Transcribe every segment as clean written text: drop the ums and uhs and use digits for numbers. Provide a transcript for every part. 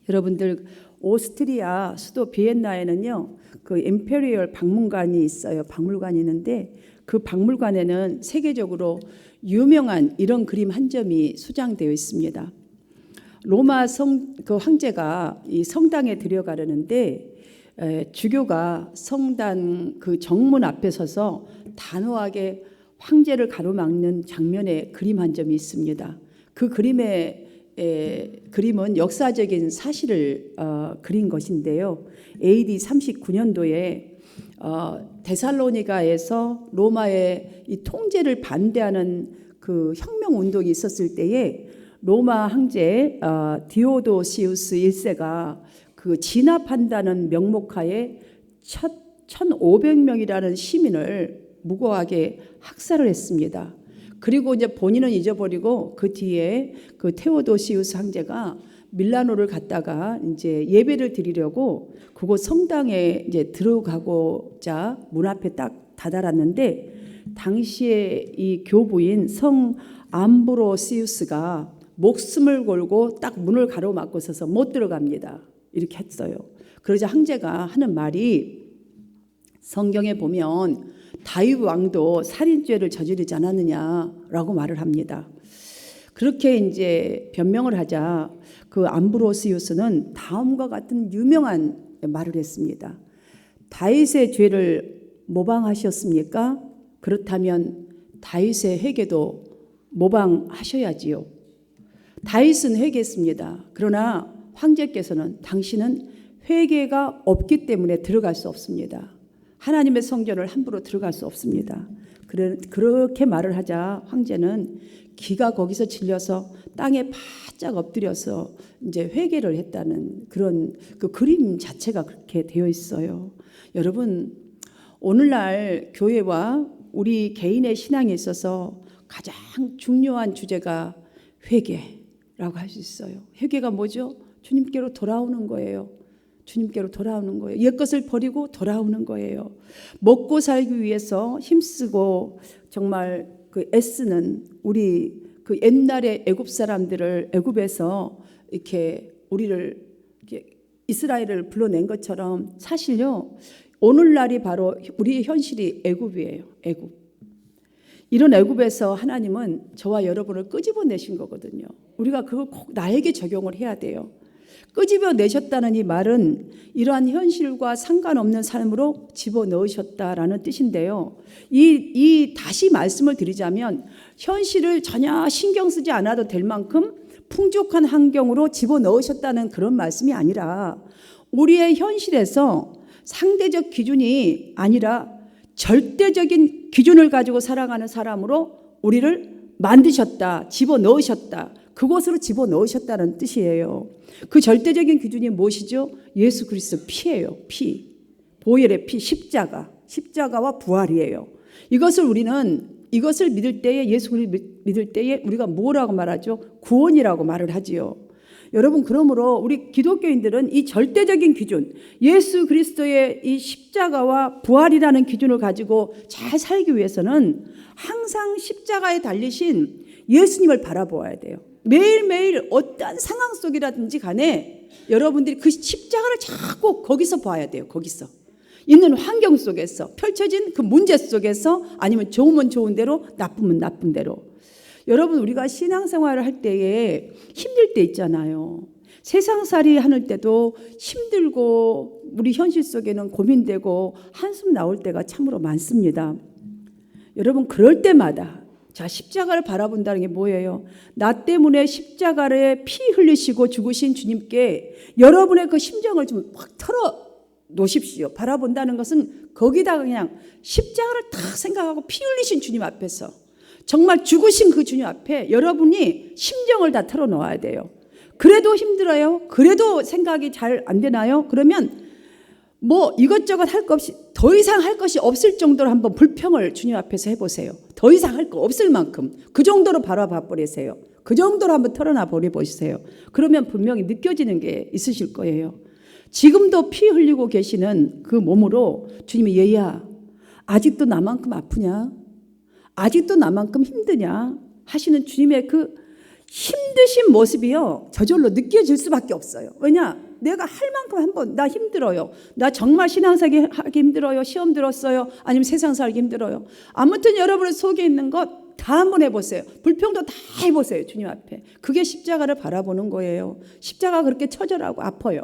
여러분들 오스트리아 수도 비엔나에는요, 그 임페리얼 박물관이 있어요. 박물관이 있는데 그 박물관에는 세계적으로 유명한 이런 그림 한 점이 수장되어 있습니다. 로마 그 황제가 이 성당에 들어가려는데 주교가 성당 그 정문 앞에 서서 단호하게 황제를 가로막는 장면의 그림 한 점이 있습니다. 그 그림은 역사적인 사실을 그린 것인데요. AD 39년도에 데살로니가에서 로마의 이 통제를 반대하는 그 혁명 운동이 있었을 때에 로마 황제 디오도시우스 1세가 그 진압한다는 명목하에 1,500명이라는 시민을 무고하게 학살을 했습니다. 그리고 이제 본인은 잊어버리고 그 뒤에 그 테오도시우스 황제가 밀라노를 갔다가 이제 예배를 드리려고 그곳 성당에 이제 들어가고자 문 앞에 딱 다다랐는데 당시에 이 교부인 성 암브로시우스가 목숨을 걸고 딱 문을 가로막고 서서 못 들어갑니다. 이렇게 했어요. 그러자 황제가 하는 말이 성경에 보면 다윗 왕도 살인죄를 저지르지 않았느냐라고 말을 합니다. 그렇게 이제 변명을 하자 그 암브로시우스는 다음과 같은 유명한 말을 했습니다. 다윗의 죄를 모방하셨습니까? 그렇다면 다윗의 회개도 모방하셔야지요. 다윗은 회개했습니다. 그러나 황제께서는 당신은 회개가 없기 때문에 들어갈 수 없습니다. 하나님의 성전을 함부로 들어갈 수 없습니다. 그렇게 말을 하자 황제는 기가 거기서 질려서 땅에 바짝 엎드려서 이제 회개를 했다는 그런 그 그림 자체가 그렇게 되어 있어요. 여러분, 오늘날 교회와 우리 개인의 신앙에 있어서 가장 중요한 주제가 회개라고 할 수 있어요. 회개가 뭐죠? 주님께로 돌아오는 거예요. 주님께로 돌아오는 거예요. 옛것을 버리고 돌아오는 거예요. 먹고 살기 위해서 힘쓰고 정말 그 애쓰는 우리 그 옛날의 애굽 사람들을 애굽에서 이렇게 우리를 이렇게 이스라엘을 불러낸 것처럼 사실요, 오늘날이 바로 우리의 현실이 애굽이에요. 애굽. 이런 애굽에서 하나님은 저와 여러분을 끄집어내신 거거든요. 우리가 그걸 꼭 나에게 적용을 해야 돼요. 끄집어내셨다는 이 말은 이러한 현실과 상관없는 삶으로 집어넣으셨다라는 뜻인데요. 다시 말씀을 드리자면 현실을 전혀 신경 쓰지 않아도 될 만큼 풍족한 환경으로 집어넣으셨다는 그런 말씀이 아니라 우리의 현실에서 상대적 기준이 아니라 절대적인 기준을 가지고 살아가는 사람으로 우리를 만드셨다, 집어넣으셨다. 그곳으로 집어넣으셨다는 뜻이에요. 그 절대적인 기준이 무엇이죠? 예수 그리스도 피예요. 피. 보혈의 피, 십자가와 부활이에요. 이것을 믿을 때에, 예수를 믿을 때에 우리가 뭐라고 말하죠? 구원이라고 말을 하지요. 여러분, 그러므로 우리 기독교인들은 이 절대적인 기준, 예수 그리스도의 이 십자가와 부활이라는 기준을 가지고 잘 살기 위해서는 항상 십자가에 달리신 예수님을 바라보아야 돼요. 매일매일 어떤 상황 속이라든지 간에 여러분들이 그 십자가를 자꾸 거기서 봐야 돼요. 거기서 있는 환경 속에서 펼쳐진 그 문제 속에서, 아니면 좋으면 좋은 대로, 나쁘면 나쁜 대로. 여러분, 우리가 신앙생활을 할 때에 힘들 때 있잖아요. 세상살이 하는 때도 힘들고 우리 현실 속에는 고민되고 한숨 나올 때가 참으로 많습니다. 여러분, 그럴 때마다 자, 십자가를 바라본다는 게 뭐예요? 나 때문에 십자가를 피 흘리시고 죽으신 주님께 여러분의 그 심정을 좀 확 털어 놓으십시오. 바라본다는 것은 거기다가 그냥 십자가를 딱 생각하고 피 흘리신 주님 앞에서, 정말 죽으신 그 주님 앞에 여러분이 심정을 다 털어 놓아야 돼요. 그래도 힘들어요? 그래도 생각이 잘 안 되나요? 그러면 뭐 이것저것 할 것 없이, 더 이상 할 것이 없을 정도로 한번 불평을 주님 앞에서 해보세요. 더 이상 할 거 없을 만큼 그 정도로 바라봐 버리세요. 그 정도로 한번 털어놔 버려보세요. 그러면 분명히 느껴지는 게 있으실 거예요. 지금도 피 흘리고 계시는 그 몸으로 주님이, 얘야, 아직도 나만큼 아프냐? 아직도 나만큼 힘드냐? 하시는 주님의 그 힘드신 모습이요 저절로 느껴질 수밖에 없어요. 왜냐? 내가 할 만큼 한번 나 힘들어요. 나 정말 신앙생활 하기 힘들어요. 시험 들었어요. 아니면 세상 살기 힘들어요. 아무튼 여러분의 속에 있는 것 다 한번 해보세요. 불평도 다 해보세요. 주님 앞에. 그게 십자가를 바라보는 거예요. 십자가 그렇게 처절하고 아파요.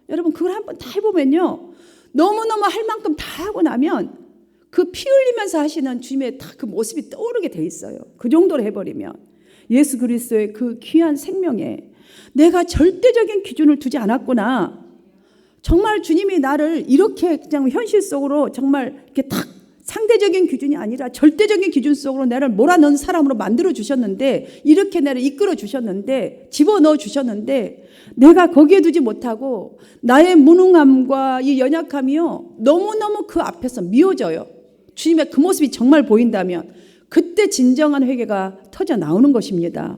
여러분 그걸 한번 다 해보면요 너무너무 할 만큼 다 하고 나면 그 피 흘리면서 하시는 주님의 다 그 모습이 떠오르게 돼 있어요. 그 정도로 해버리면 예수 그리스도의 그 귀한 생명에 내가 절대적인 기준을 두지 않았구나. 정말 주님이 나를 이렇게 그냥 현실 속으로 정말 이렇게 딱 상대적인 기준이 아니라 절대적인 기준 속으로 나를 몰아넣은 사람으로 만들어 주셨는데, 이렇게 나를 이끌어 주셨는데, 집어넣어 주셨는데, 내가 거기에 두지 못하고 나의 무능함과 이 연약함이요 너무너무 그 앞에서 미워져요. 주님의 그 모습이 정말 보인다면 그때 진정한 회개가 터져 나오는 것입니다.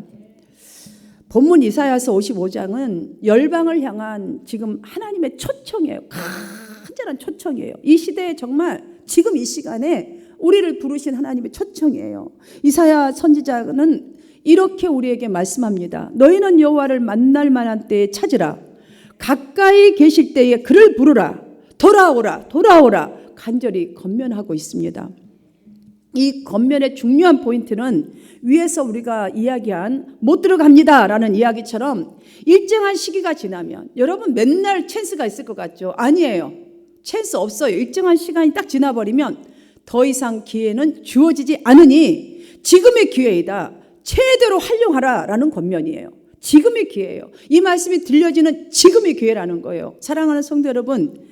본문 이사야서 55장은 열방을 향한 지금 하나님의 초청이에요. 간절한 초청이에요. 이 시대에 정말 지금 이 시간에 우리를 부르신 하나님의 초청이에요. 이사야 선지자는 이렇게 우리에게 말씀합니다. 너희는 여호와를 만날 만한 때에 찾으라. 가까이 계실 때에 그를 부르라. 돌아오라 돌아오라 간절히 권면하고 있습니다. 이 권면의 중요한 포인트는 위에서 우리가 이야기한 못 들어갑니다 라는 이야기처럼 일정한 시기가 지나면, 여러분 맨날 찬스가 있을 것 같죠? 아니에요. 찬스 없어요. 일정한 시간이 딱 지나버리면 더 이상 기회는 주어지지 않으니 지금의 기회이다. 최대로 활용하라 라는 권면이에요. 지금의 기회예요. 이 말씀이 들려지는 지금의 기회라는 거예요. 사랑하는 성도 여러분,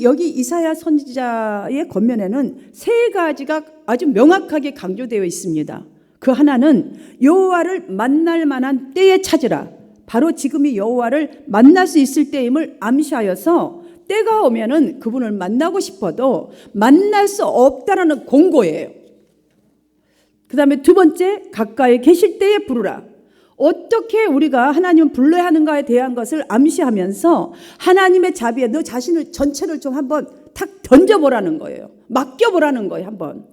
여기 이사야 선지자의 권면에는 세 가지가 아주 명확하게 강조되어 있습니다. 그 하나는 여호와를 만날 만한 때에 찾으라. 바로 지금이 여호와를 만날 수 있을 때임을 암시하여서 때가 오면은 그분을 만나고 싶어도 만날 수 없다라는 공고예요. 그 다음에 두 번째, 가까이 계실 때에 부르라. 어떻게 우리가 하나님을 불러야 하는가에 대한 것을 암시하면서 하나님의 자비에 너 자신을 전체를 좀 한번 탁 던져보라는 거예요. 맡겨보라는 거예요. 한번.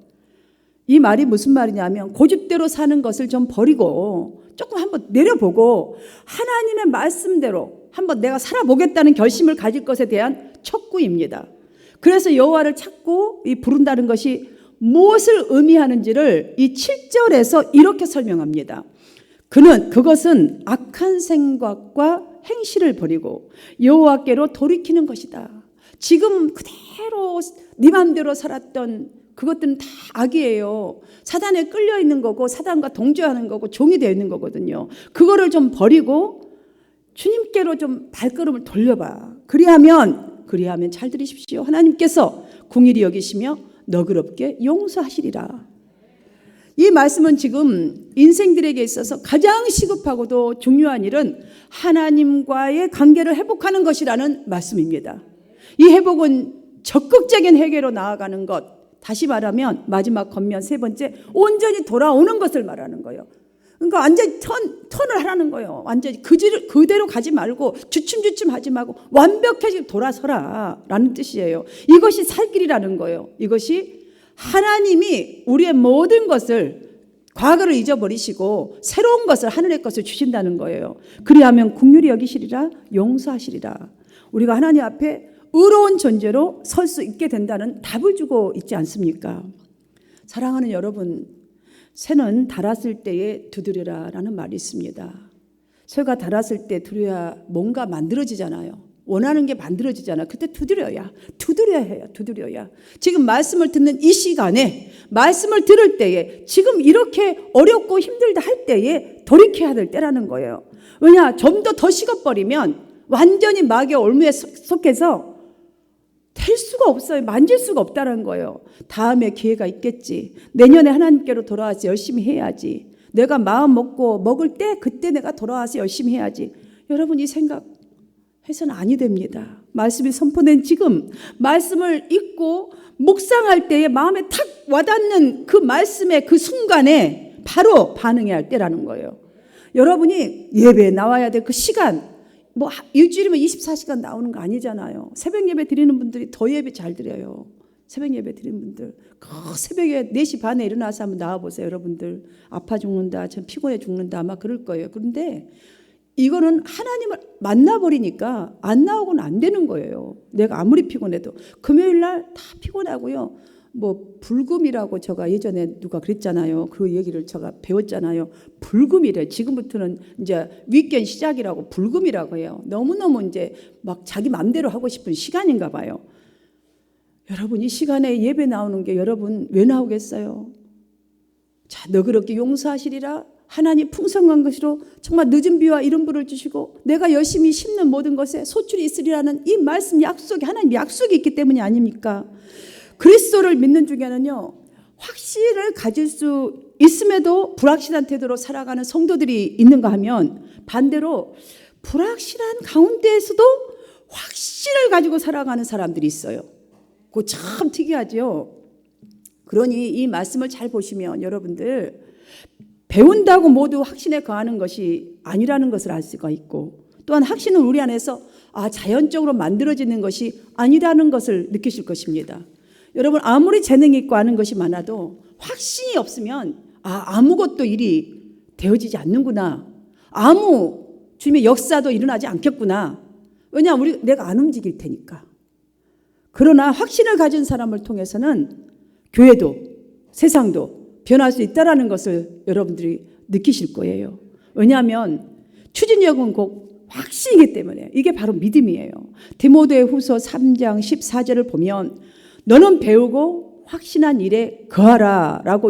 이 말이 무슨 말이냐면 고집대로 사는 것을 좀 버리고 조금 한번 내려보고 하나님의 말씀대로 한번 내가 살아보겠다는 결심을 가질 것에 대한 촉구입니다. 그래서 여호와를 찾고 부른다는 것이 무엇을 의미하는지를 이 7절에서 이렇게 설명합니다. 그것은 악한 생각과 행실을 버리고 여호와께로 돌이키는 것이다. 지금 그대로 네 맘대로 살았던 그것들은 다 악이에요. 사단에 끌려 있는 거고 사단과 동조하는 거고 종이 되어 있는 거거든요. 그거를 좀 버리고 주님께로 좀 발걸음을 돌려봐. 그리하면 잘 들으십시오. 하나님께서 긍휼히 여기시며 너그럽게 용서하시리라. 이 말씀은 지금 인생들에게 있어서 가장 시급하고도 중요한 일은 하나님과의 관계를 회복하는 것이라는 말씀입니다. 이 회복은 적극적인 회개로 나아가는 것, 다시 말하면 마지막 권면 세 번째, 온전히 돌아오는 것을 말하는 거예요. 그러니까 완전히 턴을 하라는 거예요. 완전히 그대로 가지 말고 주춤주춤 하지 말고 완벽하게 돌아서라 라는 뜻이에요. 이것이 살 길이라는 거예요. 이것이 하나님이 우리의 모든 것을, 과거를 잊어버리시고 새로운 것을, 하늘의 것을 주신다는 거예요. 그리하면 긍휼히 여기시리라, 용서하시리라. 우리가 하나님 앞에 의로운 존재로 설 수 있게 된다는 답을 주고 있지 않습니까? 사랑하는 여러분, 새는 닳았을 때에 두드려라 라는 말이 있습니다. 새가 닳았을 때 두드려야 뭔가 만들어지잖아요. 원하는 게 만들어지잖아. 그때 두드려야 해요. 두드려야. 지금 말씀을 듣는 이 시간에, 말씀을 들을 때에, 지금 이렇게 어렵고 힘들다 할 때에 돌이켜야 될 때라는 거예요. 왜냐? 좀 더 식어버리면 완전히 마귀의 올무에 속해서 될 수가 없어요. 만질 수가 없다는 거예요. 다음에 기회가 있겠지. 내년에 하나님께로 돌아와서 열심히 해야지. 내가 마음 먹고 먹을 때 그때 내가 돌아와서 열심히 해야지. 여러분 이 생각 해서는 아니 됩니다. 말씀이 선포된 지금 말씀을 읽고 묵상할 때에 마음에 탁 와닿는 그 말씀의 그 순간에 바로 반응해야 할 때라는 거예요. 여러분이 예배에 나와야 될 그 시간, 일주일이면 24시간 나오는 거 아니잖아요. 새벽 예배 드리는 분들이 더 예배 잘 드려요. 새벽 예배 드린 분들 그 새벽에 4시 반에 일어나서 한번 나와보세요. 여러분들 아파 죽는다, 전 피곤해 죽는다 아마 그럴 거예요. 그런데 이거는 하나님을 만나버리니까 안 나오고는 안 되는 거예요. 내가 아무리 피곤해도 금요일 날 다 피곤하고요. 뭐 불금이라고 제가 예전에 누가 그랬잖아요. 그 얘기를 제가 배웠잖아요. 불금이래. 지금부터는 이제 위켄드 시작이라고 불금이라고 해요. 너무너무 이제 막 자기 맘대로 하고 싶은 시간인가 봐요. 여러분 이 시간에 예배 나오는 게 여러분 왜 나오겠어요? 자, 너그럽게 용서하시리라. 하나님 풍성한 것으로 정말 늦은 비와 이른 불을 주시고 내가 열심히 심는 모든 것에 소출이 있으리라는 이 말씀 약속이 하나님 약속이 있기 때문이 아닙니까? 그리스도를 믿는 중에는요 확신을 가질 수 있음에도 불확실한 태도로 살아가는 성도들이 있는가 하면 반대로 불확실한 가운데에서도 확신을 가지고 살아가는 사람들이 있어요. 그거 참 특이하죠. 그러니 이 말씀을 잘 보시면 여러분들 배운다고 모두 확신에 거하는 것이 아니라는 것을 알 수가 있고 또한 확신은 우리 안에서 자연적으로 만들어지는 것이 아니라는 것을 느끼실 것입니다. 여러분 아무리 재능이 있고 아는 것이 많아도 확신이 없으면 아무것도 일이 되어지지 않는구나. 아무 주님의 역사도 일어나지 않겠구나. 왜냐하면 내가 안 움직일 테니까. 그러나 확신을 가진 사람을 통해서는 교회도 세상도 변할 수 있다는 것을 여러분들이 느끼실 거예요. 왜냐하면 추진력은 곧 확신이기 때문에 이게 바로 믿음이에요. 디모데후서 3장 14절을 보면 너는 배우고 확신한 일에 거하라 라고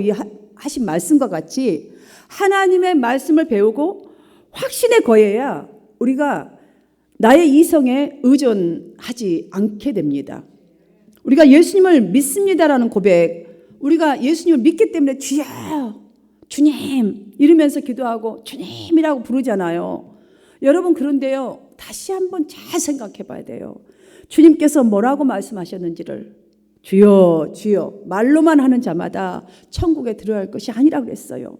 하신 말씀과 같이 하나님의 말씀을 배우고 확신에 거해야 우리가 나의 이성에 의존하지 않게 됩니다. 우리가 예수님을 믿습니다라는 고백, 우리가 예수님을 믿기 때문에 주여 주님 이러면서 기도하고 주님이라고 부르잖아요. 여러분 그런데요 다시 한번 잘 생각해 봐야 돼요. 주님께서 뭐라고 말씀하셨는지를 주여 주여 말로만 하는 자마다 천국에 들어갈 것이 아니라 그랬어요.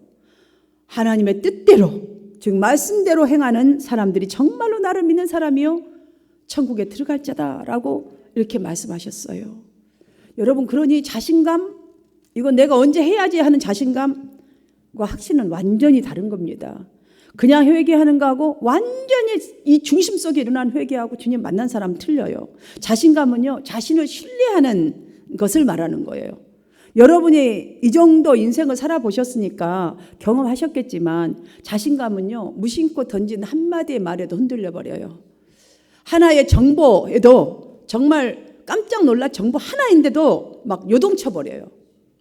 하나님의 뜻대로 즉 말씀대로 행하는 사람들이 정말로 나를 믿는 사람이요 천국에 들어갈 자다라고 이렇게 말씀하셨어요. 여러분 그러니 자신감 이건 내가 언제 해야지 하는 자신감과 확신은 완전히 다른 겁니다. 그냥 회개하는 거하고 완전히 이 중심 속에 일어난 회개하고 주님 만난 사람 틀려요. 자신감은요 자신을 신뢰하는 것을 말하는 거예요. 여러분이 이 정도 인생을 살아보셨으니까 경험하셨겠지만 자신감은요 무심코 던진 한마디의 말에도 흔들려 버려요. 하나의 정보에도 정말 깜짝 놀라 정보 하나인데도 막 요동쳐 버려요.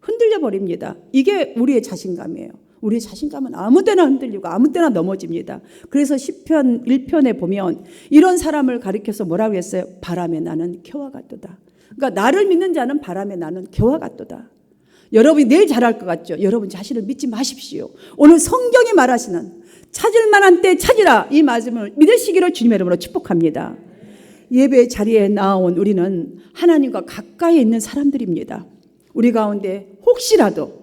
흔들려 버립니다. 이게 우리의 자신감이에요. 우리의 자신감은 아무 때나 흔들리고 아무 때나 넘어집니다. 그래서 시편 1편에 보면 이런 사람을 가리켜서 뭐라고 했어요? 바람에 나는 겨와 같도다. 그러니까 나를 믿는 자는 바람에 나는 겨와 같도다. 여러분이 내일 잘할 것 같죠? 여러분 자신을 믿지 마십시오. 오늘 성경이 말하시는 찾을 만한 때 찾으라 이 말씀을 믿으시기를 주님의 이름으로 축복합니다. 예배 자리에 나온 우리는 하나님과 가까이 있는 사람들입니다. 우리 가운데 혹시라도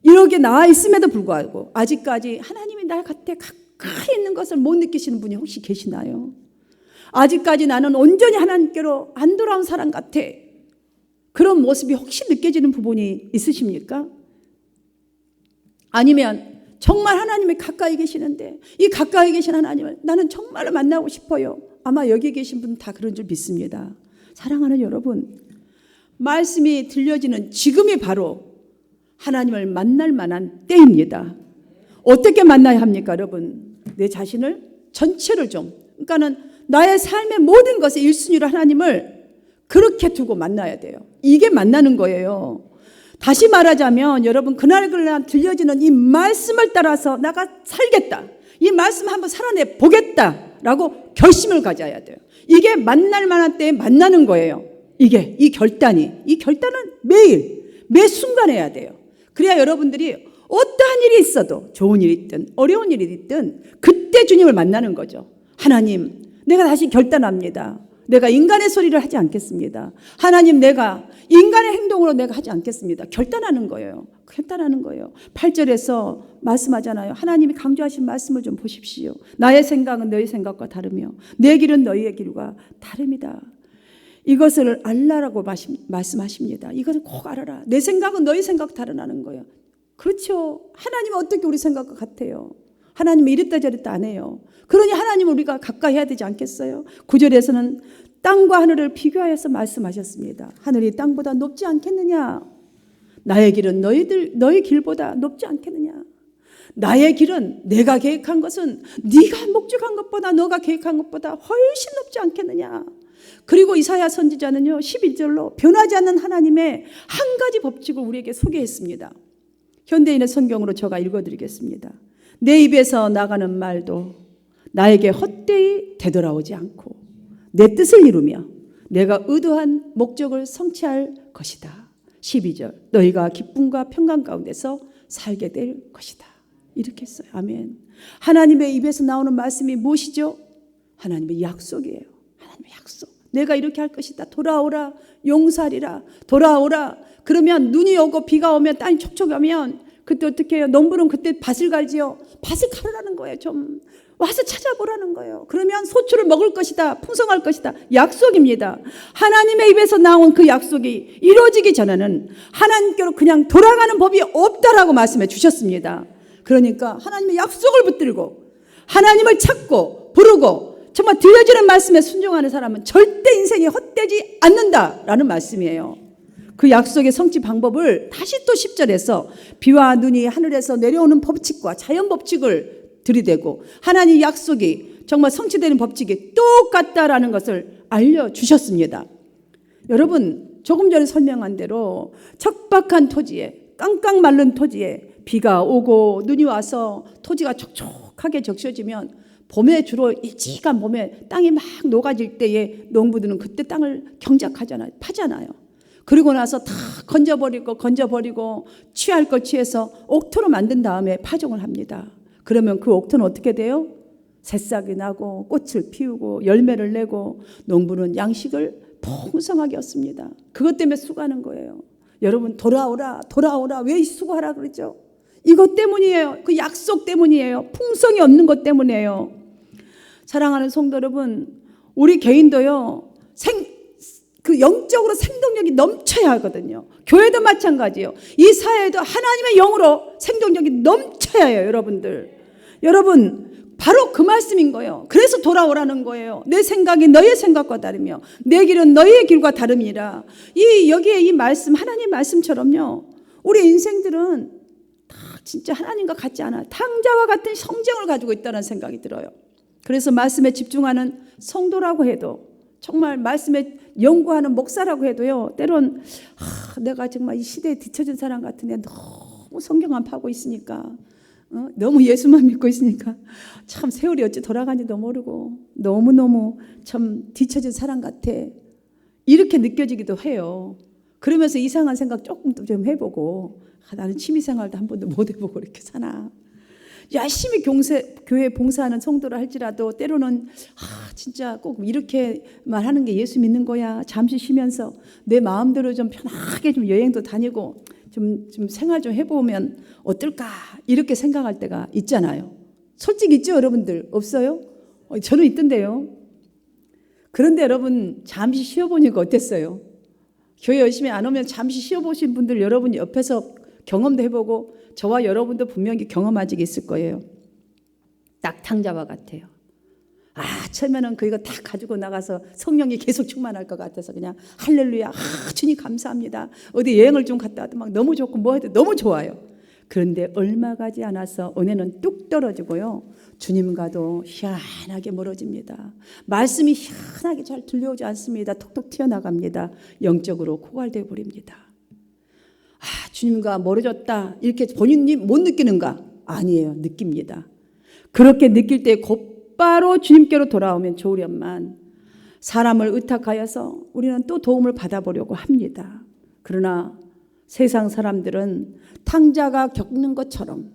이렇게 나와 있음에도 불구하고 아직까지 하나님이 나 곁에 가까이 있는 것을 못 느끼시는 분이 혹시 계시나요? 아직까지 나는 온전히 하나님께로 안 돌아온 사람 같아. 그런 모습이 혹시 느껴지는 부분이 있으십니까? 아니면 정말 하나님이 가까이 계시는데 이 가까이 계신 하나님을 나는 정말로 만나고 싶어요. 아마 여기 계신 분 다 그런 줄 믿습니다. 사랑하는 여러분, 말씀이 들려지는 지금이 바로 하나님을 만날 만한 때입니다. 어떻게 만나야 합니까, 여러분? 내 자신을 전체를 좀, 그러니까는 나의 삶의 모든 것에 1순위로 하나님을 그렇게 두고 만나야 돼요. 이게 만나는 거예요. 다시 말하자면 여러분 그날 들려지는 이 말씀을 따라서 나가 살겠다. 이 말씀 한번 살아내 보겠다라고 결심을 가져야 돼요. 이게 만날 만한 때에 만나는 거예요. 이 결단은 매일 매 순간 해야 돼요. 그래야 여러분들이 어떠한 일이 있어도 좋은 일이 있든 어려운 일이 있든 그때 주님을 만나는 거죠. 하나님, 내가 다시 결단합니다. 내가 인간의 소리를 하지 않겠습니다. 하나님, 내가 인간의 행동으로 내가 하지 않겠습니다. 결단하는 거예요. 8절에서 말씀하잖아요. 하나님이 강조하신 말씀을 좀 보십시오. 나의 생각은 너희 생각과 다르며 내 길은 너희의 길과 다릅니다. 이것을 알라라고 말씀하십니다. 이것을 꼭 알아라. 내 생각은 너희 생각 다르다는 거예요. 그렇죠. 하나님은 어떻게 우리 생각과 같아요? 하나님은 이랬다 저랬다 안 해요. 그러니 하나님을 우리가 가까이 해야 되지 않겠어요? 9절에서는 땅과 하늘을 비교하여서 말씀하셨습니다. 하늘이 땅보다 높지 않겠느냐? 나의 길은 너희 길보다 높지 않겠느냐? 나의 길은 내가 계획한 것은 네가 목적한 것보다 너가 계획한 것보다 훨씬 높지 않겠느냐? 그리고 이사야 선지자는요 11절로 변하지 않는 하나님의 한 가지 법칙을 우리에게 소개했습니다. 현대인의 성경으로 제가 읽어드리겠습니다. 내 입에서 나가는 말도 나에게 헛되이 되돌아오지 않고 내 뜻을 이루며 내가 의도한 목적을 성취할 것이다. 12절 너희가 기쁨과 평강 가운데서 살게 될 것이다. 이렇게 했어요. 아멘. 하나님의 입에서 나오는 말씀이 무엇이죠? 하나님의 약속이에요. 하나님의 약속. 내가 이렇게 할 것이다. 돌아오라. 용사리라. 돌아오라. 그러면 눈이 오고 비가 오면 땅이 촉촉하면 그때 어떻게 해요? 농부는 그때 밭을 갈지요. 밭을 갈으라는 거예요. 좀 와서 찾아보라는 거예요. 그러면 소출을 먹을 것이다. 풍성할 것이다. 약속입니다. 하나님의 입에서 나온 그 약속이 이루어지기 전에는 하나님께로 그냥 돌아가는 법이 없다라고 말씀해 주셨습니다. 그러니까 하나님의 약속을 붙들고 하나님을 찾고 부르고 정말 들려주는 말씀에 순종하는 사람은 절대 인생이 헛되지 않는다라는 말씀이에요. 그 약속의 성취 방법을 다시 또 10절에서 비와 눈이 하늘에서 내려오는 법칙과 자연 법칙을 들이대고 하나님 약속이 정말 성취되는 법칙이 똑같다라는 것을 알려주셨습니다. 여러분 조금 전에 설명한 대로 척박한 토지에 깡깡 마른 토지에 비가 오고 눈이 와서 토지가 촉촉하게 적셔지면 봄에 주로 일찍한 봄에 땅이 막 녹아질 때에 농부들은 그때 땅을 경작하잖아요. 파잖아요. 그리고 나서 다 건져버리고 취할 걸 취해서 옥토로 만든 다음에 파종을 합니다. 그러면 그 옥토는 어떻게 돼요? 새싹이 나고 꽃을 피우고 열매를 내고 농부는 양식을 풍성하게 얻습니다. 그것 때문에 수고하는 거예요. 여러분 돌아오라 왜 수고하라 그러죠? 이것 때문이에요. 그 약속 때문이에요. 풍성이 없는 것 때문이에요. 사랑하는 성도 여러분, 우리 개인도요 그 영적으로 생동력이 넘쳐야 하거든요. 교회도 마찬가지예요. 이 사회도 하나님의 영으로 생동력이 넘쳐야 해요. 여러분 바로 그 말씀인 거예요. 그래서 돌아오라는 거예요. 내 생각이 너의 생각과 다르며 내 길은 너의 길과 다름이라. 여기에 이 말씀 하나님 말씀처럼요 우리 인생들은 다 진짜 하나님과 같지 않아요. 탕자와 같은 성정을 가지고 있다는 생각이 들어요. 그래서 말씀에 집중하는 성도라고 해도 정말 말씀에 연구하는 목사라고 해도요 때론 내가 정말 이 시대에 뒤처진 사람 같은데 너무 성경만 파고 있으니까 너무 예수만 믿고 있으니까 참 세월이 어찌 돌아가는지도 모르고 너무너무 참 뒤처진 사람 같아 이렇게 느껴지기도 해요. 그러면서 이상한 생각 조금 좀 해보고 나는 취미생활도 한 번도 못 해보고 이렇게 사나. 열심히 교회 봉사하는 성도라 할지라도 때로는 진짜 꼭 이렇게만 하는 게 예수 믿는 거야. 잠시 쉬면서 내 마음대로 좀 편하게 좀 여행도 다니고 좀 생활 좀 해보면 어떨까 이렇게 생각할 때가 있잖아요. 솔직히 있죠 여러분들? 없어요? 저는 있던데요. 그런데 여러분 잠시 쉬어보니까 어땠어요? 교회 열심히 안 오면 잠시 쉬어보신 분들 여러분 옆에서 경험도 해보고 저와 여러분도 분명히 경험한 적이 있을 거예요. 딱 탕자와 같아요. 처음에는 그거 다 가지고 나가서 성령이 계속 충만할 것 같아서 그냥 할렐루야 주님 감사합니다. 어디 여행을 좀 갔다 와도 막 너무 좋고 뭐 해도 너무 좋아요. 그런데 얼마 가지 않아서 은혜는 뚝 떨어지고요. 주님과도 희한하게 멀어집니다. 말씀이 희한하게 잘 들려오지 않습니다. 톡톡 튀어나갑니다. 영적으로 고갈되어 버립니다. 주님과 멀어졌다 이렇게 본인이 못 느끼는가? 아니에요. 느낍니다. 그렇게 느낄 때 곧바로 주님께로 돌아오면 좋으련만 사람을 의탁하여서 우리는 또 도움을 받아보려고 합니다. 그러나 세상 사람들은 탕자가 겪는 것처럼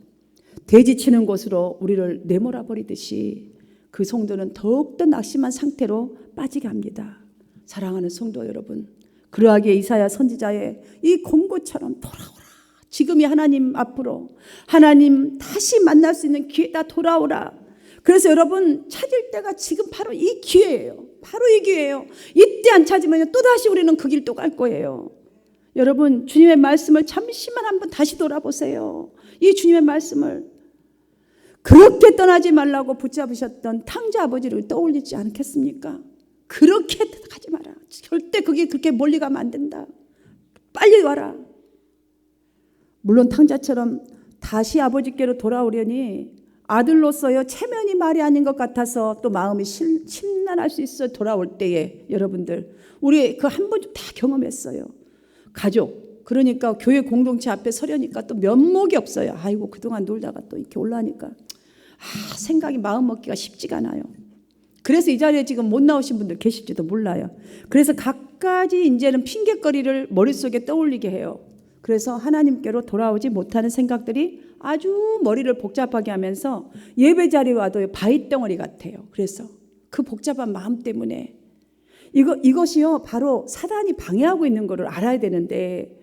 돼지치는 곳으로 우리를 내몰아 버리듯이 그 성도는 더욱더 낙심한 상태로 빠지게 합니다. 사랑하는 성도 여러분, 그러하기에 이사야 선지자의 이 공고처럼 돌아오라. 지금이 하나님 앞으로 하나님 다시 만날 수 있는 기회다. 돌아오라. 그래서 여러분 찾을 때가 지금 바로 이 기회예요. 바로 이 기회예요. 이때 안 찾으면 또다시 우리는 그 길 또 갈 거예요. 여러분 주님의 말씀을 잠시만 한번 다시 돌아보세요. 이 주님의 말씀을 그렇게 떠나지 말라고 붙잡으셨던 탕자 아버지를 떠올리지 않겠습니까? 그렇게 가지 마라. 절대 그게 그렇게 멀리 가면 안 된다. 빨리 와라. 물론 탕자처럼 다시 아버지께로 돌아오려니 아들로서요 체면이 말이 아닌 것 같아서 또 마음이 심란할 수 있어요. 돌아올 때에 여러분들 우리 그 한 번 다 경험했어요. 가족 그러니까 교회 공동체 앞에 서려니까 또 면목이 없어요. 아이고 그동안 놀다가 또 이렇게 올라니까 생각이 마음 먹기가 쉽지가 않아요. 그래서 이 자리에 지금 못 나오신 분들 계실지도 몰라요. 그래서 갖가지 이제는 핑곗거리를 머릿속에 떠올리게 해요. 그래서 하나님께로 돌아오지 못하는 생각들이 아주 머리를 복잡하게 하면서 예배 자리에 와도 바위덩어리 같아요. 그래서 그 복잡한 마음 때문에 이것이요 바로 사단이 방해하고 있는 것을 알아야 되는데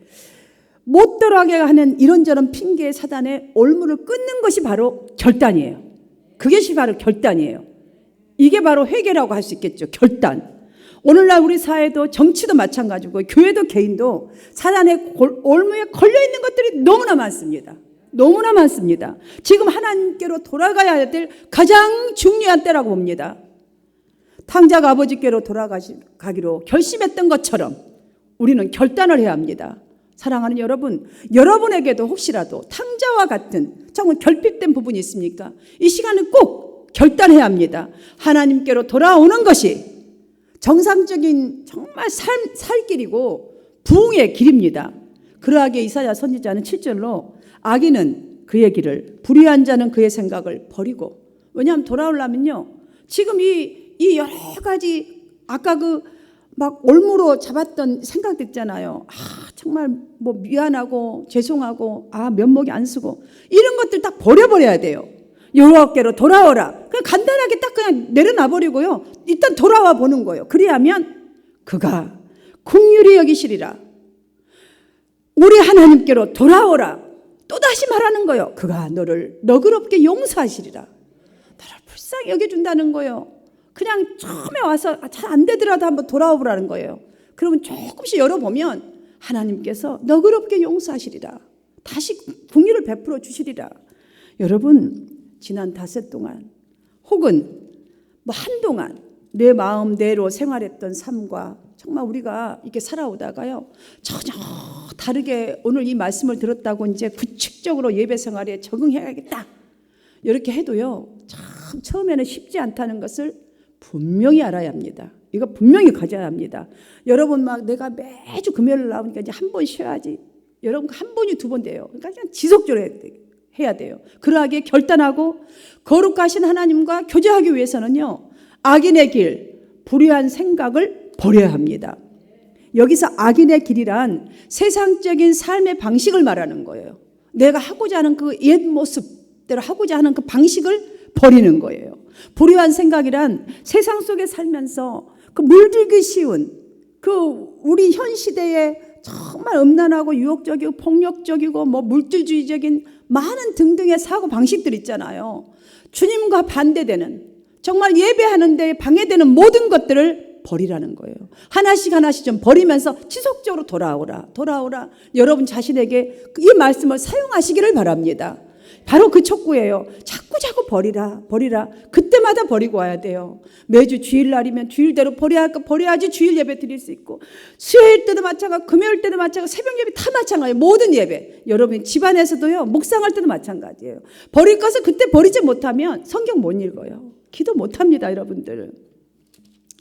못 돌아가게 하는 이런저런 핑계의 사단의 올무를 끊는 것이 바로 결단이에요. 그것이 바로 결단이에요. 이게 바로 회개라고 할 수 있겠죠. 결단. 오늘날 우리 사회도 정치도 마찬가지고 교회도 개인도 사단의 올무에 걸려있는 것들이 너무나 많습니다. 너무나 많습니다. 지금 하나님께로 돌아가야 될 가장 중요한 때라고 봅니다. 탕자가 아버지께로 돌아가기로 결심했던 것처럼 우리는 결단을 해야 합니다. 사랑하는 여러분, 여러분에게도 혹시라도 탕자와 같은 정말 결핍된 부분이 있습니까? 이 시간은 꼭 결단해야 합니다. 하나님께로 돌아오는 것이 정상적인 정말 살 길이고 부흥의 길입니다. 그러하게 이사야 선지자는 7절로 악인은 그의 길을 불의한 자는 그의 생각을 버리고 왜냐하면 돌아오려면요 지금 이 여러 가지 아까 그 막 올무로 잡았던 생각들 있잖아요. 정말 뭐 미안하고 죄송하고 면목이 안 쓰고 이런 것들 딱 버려버려야 돼요. 여호와께로 돌아오라. 그냥 간단하게 딱 그냥 내려놔 버리고요. 일단 돌아와 보는 거예요. 그리하면 그가 긍휼히 여기시리라. 우리 하나님께로 돌아오라. 또다시 말하는 거예요. 그가 너를 너그럽게 용서하시리라. 너를 불쌍히 여겨준다는 거예요. 그냥 처음에 와서 잘 안 되더라도 한번 돌아오라는 거예요. 그러면 조금씩 열어보면 하나님께서 너그럽게 용서하시리라. 다시 긍휼을 베풀어 주시리라. 여러분 지난 닷새 동안 혹은 뭐 한동안 내 마음대로 생활했던 삶과 정말 우리가 이렇게 살아오다가요 전혀 다르게 오늘 이 말씀을 들었다고 이제 규칙적으로 예배 생활에 적응해야겠다 이렇게 해도요 참 처음에는 쉽지 않다는 것을 분명히 알아야 합니다. 이거 분명히 가져야 합니다. 여러분 막 내가 매주 금요일 나오니까 이제 한 번 쉬어야지. 여러분 한 번이 두 번 돼요. 그러니까 그냥 지속적으로 해야 돼요. 그러하게 결단하고 거룩하신 하나님과 교제하기 위해서는요 악인의 길, 불의한 생각을 버려야 합니다. 여기서 악인의 길이란 세상적인 삶의 방식을 말하는 거예요. 내가 하고자 하는 그 옛 모습대로 하고자 하는 그 방식을 버리는 거예요. 불의한 생각이란 세상 속에 살면서 그 물들기 쉬운 그 우리 현 시대에 정말 음란하고 유혹적이고 폭력적이고 뭐 물질주의적인 많은 등등의 사고 방식들 있잖아요. 주님과 반대되는 정말 예배하는 데 방해되는 모든 것들을 버리라는 거예요. 하나씩 하나씩 좀 버리면서 지속적으로 돌아오라. 여러분 자신에게 이 말씀을 사용하시기를 바랍니다. 바로 그 촉구예요. 자꾸 버리라. 그때마다 버리고 와야 돼요. 매주 주일날이면 주일대로 버려야 할 거 버려야지 주일 예배 드릴 수 있고 수요일 때도 마찬가지고 금요일 때도 마찬가지고 새벽 예배 다 마찬가지예요. 모든 예배. 여러분 집안에서도요. 묵상할 때도 마찬가지예요. 버릴 것을 그때 버리지 못하면 성경 못 읽어요. 기도 못합니다. 여러분들.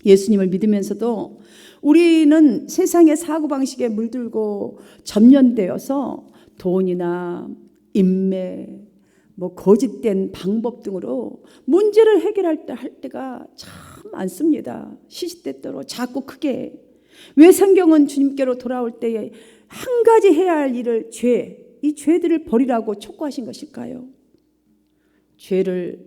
예수님을 믿으면서도 우리는 세상의 사고방식에 물들고 점령되어서 돈이나 인맥 뭐 거짓된 방법 등으로 문제를 해결할 때가 참 많습니다. 시시때때로 자꾸 크게. 왜 성경은 주님께로 돌아올 때에 한 가지 해야 할 일을 이 죄들을 버리라고 촉구하신 것일까요? 죄를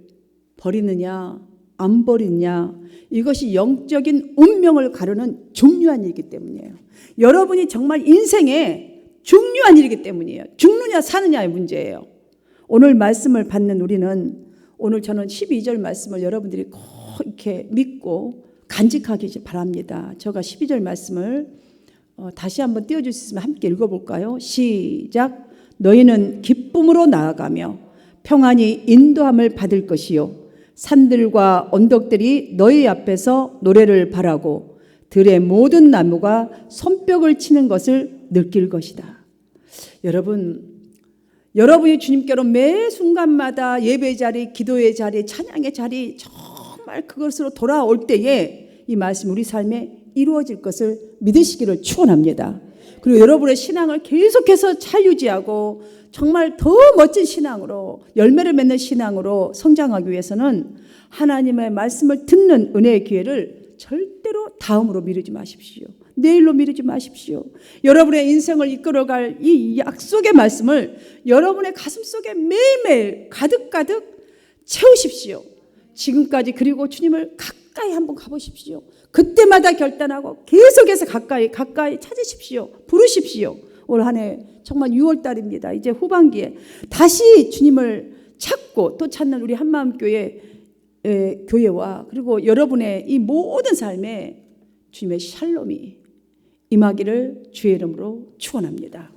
버리느냐 안 버리느냐 이것이 영적인 운명을 가르는 중요한 일이기 때문이에요. 여러분이 정말 인생에 중요한 일이기 때문이에요. 죽느냐 사느냐의 문제예요. 오늘 말씀을 받는 우리는 오늘 저는 12절 말씀을 여러분들이 꼭 이렇게 믿고 간직하기 바랍니다. 제가 12절 말씀을 다시 한번 띄워줄 수 있으면 함께 읽어볼까요? 시작. 너희는 기쁨으로 나아가며 평안히 인도함을 받을 것이요 산들과 언덕들이 너희 앞에서 노래를 바라고 들의 모든 나무가 손뼉을 치는 것을 느낄 것이다. 여러분이 주님께로 매 순간마다 예배 자리, 기도의 자리, 찬양의 자리 정말 그것으로 돌아올 때에 이 말씀 우리 삶에 이루어질 것을 믿으시기를 축원합니다. 그리고 여러분의 신앙을 계속해서 잘 유지하고 정말 더 멋진 신앙으로 열매를 맺는 신앙으로 성장하기 위해서는 하나님의 말씀을 듣는 은혜의 기회를 절대로 다음으로 미루지 마십시오. 내일로 미루지 마십시오. 여러분의 인생을 이끌어갈 이 약속의 말씀을 여러분의 가슴속에 매일매일 가득가득 채우십시오. 지금까지 그리고 주님을 가까이 한번 가보십시오. 그때마다 결단하고 계속해서 가까이 찾으십시오. 부르십시오. 올 한 해 정말 6월달입니다. 이제 후반기에 다시 주님을 찾고 또 찾는 우리 한마음교회 교회와 그리고 여러분의 이 모든 삶에 주님의 샬롬이 임하기를 주의 이름으로 축원합니다.